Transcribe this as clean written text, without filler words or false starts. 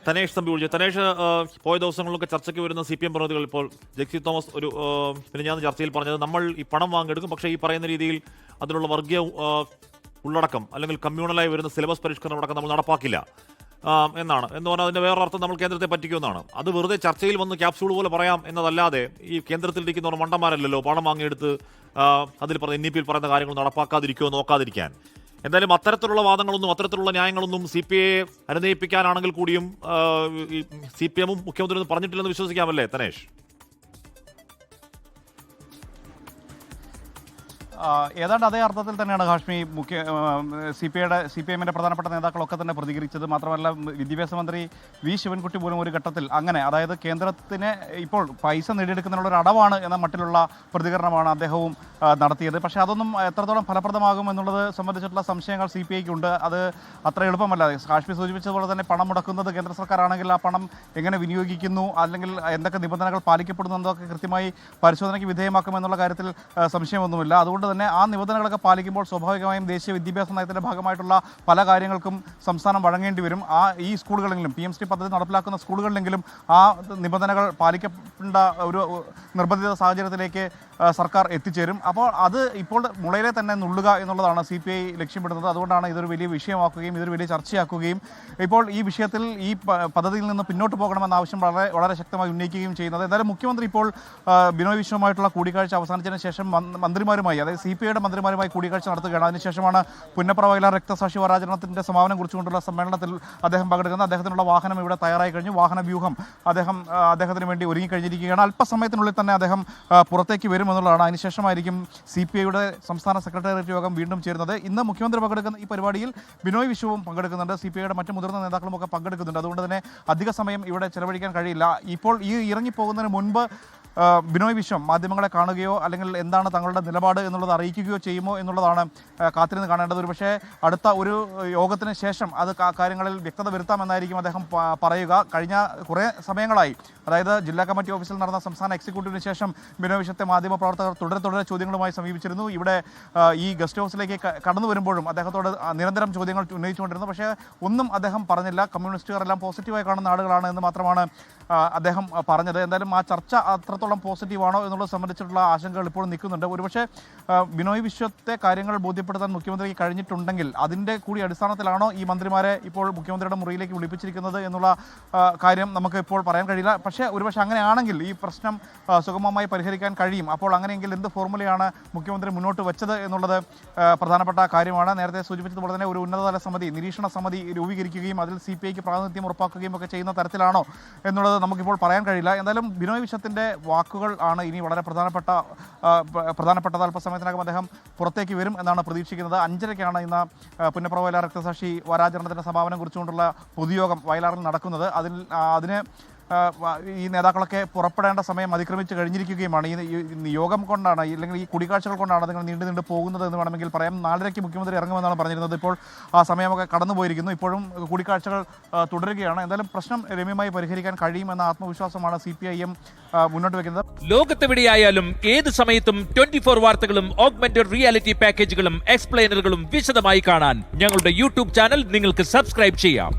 തനേഷ് തമ്പി വിളിച്ചു. തനേഷ്, പോയ ദിവസങ്ങളിലൊക്കെ ചർച്ചയ്ക്ക് വരുന്ന CPM പ്രതിനിധികൾ ഇപ്പോൾ ജെക്സി തോമസ് ഒരു മിനിഞ്ഞാന്ന് ചർച്ചയിൽ പറഞ്ഞത് നമ്മൾ ഈ പണം വാങ്ങിയെടുക്കും, പക്ഷേ ഈ പറയുന്ന രീതിയിൽ അതിനുള്ള വർഗീയ ഉള്ളടക്കം അല്ലെങ്കിൽ കമ്മ്യൂണലായി വരുന്ന സിലബസ് പരിഷ്കരണം അടക്കം നമ്മൾ നടപ്പാക്കില്ല എന്നാണ്. എന്ന് പറഞ്ഞാൽ അതിൻ്റെ വേറൊരർത്ഥം നമ്മൾ കേന്ദ്രത്തെ പറ്റിക്കുമെന്നാണ്. അത് വെറുതെ ചർച്ചയിൽ വന്ന് ക്യാപ്സ്യൂൾ പോലെ പറയാം എന്നതല്ലാതെ ഈ കേന്ദ്രത്തിലിരിക്കുന്നവർ മണ്ടന്മാരല്ലല്ലോ പണം വാങ്ങിയെടുത്ത് അതിൽ പറഞ്ഞ NEP-യിൽ പറയുന്ന കാര്യങ്ങൾ നടപ്പാക്കാതിരിക്കുമോ നോക്കാതിരിക്കാൻ. എന്തായാലും അത്തരത്തിലുള്ള വാദങ്ങളൊന്നും അത്തരത്തിലുള്ള ന്യായങ്ങളൊന്നും CPI അനുനയിപ്പിക്കാനാണെങ്കിൽ കൂടിയും CPM മുഖ്യമന്ത്രി പറഞ്ഞിട്ടില്ലെന്ന് വിശ്വസിക്കാമല്ലേ തനേഷ്? ഏതാണ്ട് അതേ അർത്ഥത്തിൽ തന്നെയാണ് ഹാഷ്മി CPIയുടെ പ്രധാനപ്പെട്ട നേതാക്കളൊക്കെ തന്നെ പ്രതികരിച്ചത്. മാത്രമല്ല വിദ്യാഭ്യാസ മന്ത്രി വി ശിവൻകുട്ടി പോലും ഒരു ഘട്ടത്തിൽ അങ്ങനെ, അതായത് കേന്ദ്രത്തിന് ഇപ്പോൾ പൈസ നേടിയെടുക്കുന്നതിനുള്ള ഒരു അടവാണ് എന്ന മട്ടിലുള്ള പ്രതികരണമാണ് അദ്ദേഹവും നടത്തിയത്. പക്ഷേ അതൊന്നും എത്രത്തോളം ഫലപ്രദമാകും എന്നുള്ളത് സംബന്ധിച്ചിട്ടുള്ള സംശയങ്ങൾ CPIക്ക് ഉണ്ട്. അത് അത്ര എളുപ്പമല്ല. ഹാഷ്മി സൂചിപ്പിച്ചതുപോലെ തന്നെ പണം മുടക്കുന്നത് കേന്ദ്ര സർക്കാരാണെങ്കിൽ ആ പണം എങ്ങനെ വിനിയോഗിക്കുന്നു, അല്ലെങ്കിൽ എന്തൊക്കെ നിബന്ധനകൾ പാലിക്കപ്പെടുന്നു എന്നതൊക്കെ കൃത്യമായി പരിശോധനയ്ക്ക് വിധേയമാക്കുമെന്നുള്ള കാര്യത്തിൽ സംശയമൊന്നുമില്ല. അതുകൊണ്ട് തന്നെ ആ നിബന്ധനകളൊക്കെ പാലിക്കുമ്പോൾ സ്വാഭാവികമായും ദേശീയ വിദ്യാഭ്യാസ നയത്തിൻ്റെ ഭാഗമായിട്ടുള്ള പല കാര്യങ്ങൾക്കും സംസ്ഥാനം വഴങ്ങേണ്ടി വരും. ഈ സ്കൂളുകളിലെങ്കിലും PMC പദ്ധതി നടപ്പിലാക്കുന്ന സ്കൂളുകളിലെങ്കിലും ആ നിബന്ധനകൾ പാലിക്കേണ്ട ഒരു നിർബന്ധിത സാഹചര്യത്തിലേക്ക് സർക്കാർ എത്തിച്ചേരും. അപ്പോൾ അത് ഇപ്പോൾ മുളയിലെ തന്നെ നുള്ളുക എന്നുള്ളതാണ് CPI ലക്ഷ്യമിടുന്നത്. അതുകൊണ്ടാണ് ഇതൊരു വലിയ വിഷയമാക്കുകയും ഇതൊരു വലിയ ചർച്ചയാക്കുകയും ഇപ്പോൾ ഈ വിഷയത്തിൽ ഈ പദ്ധതിയിൽ നിന്ന് പിന്നോട്ട് പോകണമെന്ന ആവശ്യം വളരെ ശക്തമായി ഉന്നയിക്കുകയും ചെയ്യുന്നത്. എന്തായാലും മുഖ്യമന്ത്രി ഇപ്പോൾ ബിനോയ് വിശ്വവുമായിട്ടുള്ള കൂടിക്കാഴ്ച അവസാനിച്ചതിന് ശേഷം മന്ത്രിമാരുമായി, അതായത് CPIയുടെ മന്ത്രിമാരുമായി കൂടിക്കാഴ്ച നടത്തുകയാണ്. അതിനുശേഷമാണ് പുന്നപ്ര വയലാർ രക്തസാക്ഷി വാരാചരണത്തിൻ്റെ സമാപനം കുറിച്ചുകൊണ്ടുള്ള സമ്മേളനത്തിൽ അദ്ദേഹം പങ്കെടുക്കുന്നത്. അദ്ദേഹത്തിനുള്ള വാഹനം ഇവിടെ തയ്യാറായി കഴിഞ്ഞു. വാഹന വ്യൂഹം അദ്ദേഹത്തിന് വേണ്ടി ഒരുങ്ങിക്കഴിഞ്ഞിരിക്കുകയാണ്. അല്പസമയത്തിനുള്ളിൽ തന്നെ അദ്ദേഹം പുറത്തേക്ക് വരും എന്നുള്ളതാണ്. അതിനുശേഷമായിരിക്കും CPIയുടെ സംസ്ഥാന സെക്രട്ടേറിയറ്റ് യോഗം വീണ്ടും ചേരുന്നത്. ഇന്ന് മുഖ്യമന്ത്രി പങ്കെടുക്കുന്ന ഈ പരിപാടിയിൽ ബിനോയ് വിശ്വവും പങ്കെടുക്കുന്നുണ്ട്. CPIയുടെ മറ്റ് മുതിർന്ന നേതാക്കളും ഒക്കെ പങ്കെടുക്കുന്നുണ്ട്. അതുകൊണ്ട് തന്നെ അധിക സമയം ഇവിടെ ചെലവഴിക്കാൻ കഴിയില്ല. ഇപ്പോൾ ഈ ഇറങ്ങിപ്പോകുന്നതിന് മുൻപ് ബിനോയ് വിശ്വം മാധ്യമങ്ങളെ കാണുകയോ അല്ലെങ്കിൽ എന്താണ് തങ്ങളുടെ നിലപാട് എന്നുള്ളത് അറിയിക്കുകയോ ചെയ്യുമോ എന്നുള്ളതാണ് കാത്തിരുന്ന് കാണേണ്ടത്. ഒരു പക്ഷേ അടുത്ത ഒരു യോഗത്തിന് ശേഷം അത് കാര്യങ്ങളിൽ വ്യക്തത വരുത്താമെന്നായിരിക്കും അദ്ദേഹം പറയുക. കഴിഞ്ഞ കുറേ സമയങ്ങളായി, അതായത് ജില്ലാ കമ്മിറ്റി ഓഫീസിൽ നടന്ന സംസ്ഥാന എക്സിക്യൂട്ടീവിന് ശേഷം ബിനോയ് വിശ്വത്തെ മാധ്യമപ്രവർത്തകർ തുടരെ ചോദ്യങ്ങളുമായി സമീപിച്ചിരുന്നു. ഇവിടെ ഈ ഗസ്റ്റ് ഹൗസിലേക്ക് കടന്നു വരുമ്പോഴും അദ്ദേഹത്തോട് നിരന്തരം ചോദ്യങ്ങൾ ഉന്നയിച്ചുകൊണ്ടിരുന്നു. പക്ഷേ ഒന്നും അദ്ദേഹം പറഞ്ഞില്ല. കമ്മ്യൂണിസ്റ്റുകാരെല്ലാം പോസിറ്റീവായി കാണുന്ന ആളുകളാണ് എന്ന് മാത്രമാണ് അദ്ദേഹം പറഞ്ഞത്. എന്തായാലും ആ ചർച്ച അത്രത്തോളം പോസിറ്റീവാണോ എന്നുള്ളത് സംബന്ധിച്ചിട്ടുള്ള ആശങ്കകൾ ഇപ്പോഴും നിൽക്കുന്നുണ്ട്. ഒരുപക്ഷെ ബിനോയ് വിശ്വത്തെ കാര്യങ്ങൾ ബോധ്യപ്പെടുത്താൻ മുഖ്യമന്ത്രിക്ക് കഴിഞ്ഞിട്ടുണ്ടെങ്കിൽ അതിൻ്റെ കൂടി അടിസ്ഥാനത്തിലാണോ ഈ മന്ത്രിമാരെ ഇപ്പോൾ മുഖ്യമന്ത്രിയുടെ മുറിയിലേക്ക് വിളിപ്പിച്ചിരിക്കുന്നത് എന്നുള്ള കാര്യം നമുക്ക് ഇപ്പോൾ പറയാൻ കഴിയില്ല. പക്ഷേ ഒരുപക്ഷെ അങ്ങനെയാണെങ്കിൽ ഈ പ്രശ്നം സുഗമമായി പരിഹരിക്കാൻ കഴിയും. അപ്പോൾ അങ്ങനെയെങ്കിൽ എന്ത് ഫോർമുലയാണ് മുഖ്യമന്ത്രി മുന്നോട്ട് വെച്ചത് എന്നുള്ളത് പ്രധാനപ്പെട്ട കാര്യമാണ്. നേരത്തെ സൂചിപ്പിച്ചതുപോലെ തന്നെ ഒരു ഉന്നതതല സമിതി, നിരീക്ഷണ സമിതി രൂപീകരിക്കുകയും അതിൽ CPIക്ക് പ്രാതിനിധ്യം ഉറപ്പാക്കുകയും ഒക്കെ ചെയ്യുന്ന തരത്തിലാണോ എന്നുള്ളത് നമുക്കിപ്പോൾ പറയാൻ കഴിയില്ല. എന്തായാലും ബിനോയ് വിശ്വത്തിൻ്റെ വാക്കുകൾ ആണ് ഇനി വളരെ പ്രധാനപ്പെട്ടത്. അല്പസമയത്തിനകം അദ്ദേഹം പുറത്തേക്ക് വരും എന്നാണ് പ്രതീക്ഷിക്കുന്നത്. 5:30-ക്കാണ് ഇന്ന് പുന്നപ്ര വയലാർ രക്തസാക്ഷി വാരാചരണത്തിൻ്റെ സമാപനം കുറിച്ചുകൊണ്ടുള്ള പൊതുയോഗം വയലാറിൽ നടക്കുന്നത്. അതിന് ഈ നേതാക്കളൊക്കെ പുറപ്പെടേണ്ട സമയം അതിക്രമിച്ച് കഴിഞ്ഞിരിക്കുകയുമാണ്. ഈ യോഗം കൊണ്ടാണ്, അല്ലെങ്കിൽ ഈ കൂടിക്കാഴ്ചകൾ കൊണ്ടാണ് നിങ്ങൾ നീണ്ടു പോകുന്നത് എന്ന് വേണമെങ്കിൽ പറയാം. 4:30-ക്ക് മുഖ്യമന്ത്രി ഇറങ്ങുമെന്നാണ് പറഞ്ഞിരുന്നത്. ഇപ്പോൾ ആ സമയമൊക്കെ കടന്നുപോയിരിക്കുന്നു. ഇപ്പോഴും കൂടിക്കാഴ്ചകൾ തുടരുകയാണ്. എന്തായാലും പ്രശ്നം രമ്യമായി പരിഹരിക്കാൻ കഴിയുമെന്ന ആത്മവിശ്വാസമാണ് CPIM മുന്നോട്ട് വെക്കുന്നത്. ലോകത്തെവിടെയായാലും ഏത് സമയത്തും 24 വാർത്തകളും ഓഗ്മെന്റഡ് റിയാലിറ്റി പാക്കേജുകളും എക്സ്പ്ലെയിനറുകളും വിശദമായി കാണാൻ ഞങ്ങളുടെ YouTube ചാനൽ നിങ്ങൾക്ക് സബ്സ്ക്രൈബ് ചെയ്യാം.